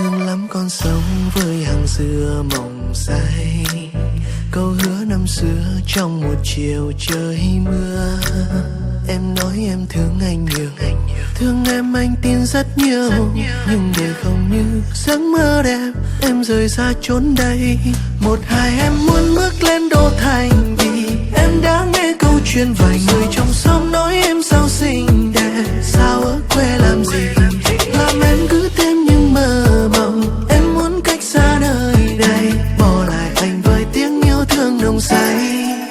thương lắm con sống với hàng dừa mộng say. Câu hứa năm xưa trong một chiều trời mưa. Em nói em thương anh nhiều, thương em anh tin rất nhiều. Nhưng để không như giấc mơ đẹp, em rời xa chốn đây. Một hai em muốn bước lên đô thành, vì em đã nghe câu chuyện vài người trong xóm nói em sao xinh đẹp. Sao ở quê làm gì làm em cứ thêm những mơ mộng. Em muốn cách xa nơi đây, bỏ lại anh với tiếng yêu thương nồng say.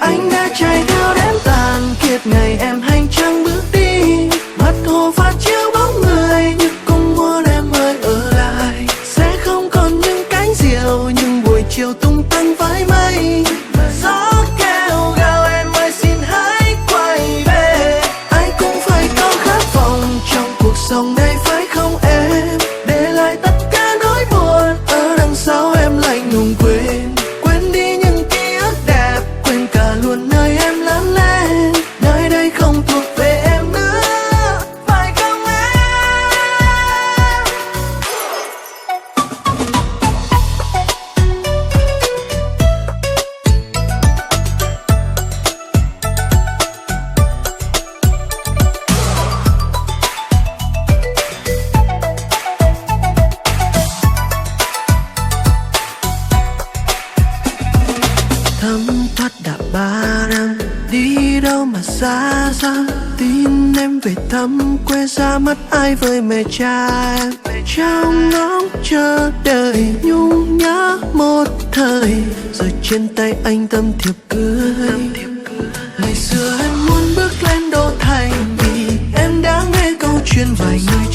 Anh đã chạy theo đến tàn kiệt ngày em hành trang bước đi. Mặt hồ phản chiếu bóng người, nhưng cũng muốn em ơi ở lại. Sẽ không còn những cánh diều, nhưng buổi chiều tung tăng với mây. Gió kêu gào em ơi xin hãy quay về. Ai cũng phải có khát vọng trong cuộc sống này phải không em? Để lại tất cả nỗi buồn ở đằng sau em lạnh lùng quên. Quên đi những ký ức đẹp, quên cả luôn nơi em lớn lên. Nơi đây không thuộc về em nữa, phải không em? Thấm thoát đã 3 năm, đi đâu mà xa xăm. Tin em về thăm quê ra mắt ai với mẹ cha em. Trong ngóng chờ đợi nhung nhớ một thời, rồi trên tay anh tấm thiệp cưới. Ngày xưa em muốn bước lên đô thành, vì em đã nghe câu chuyện vài người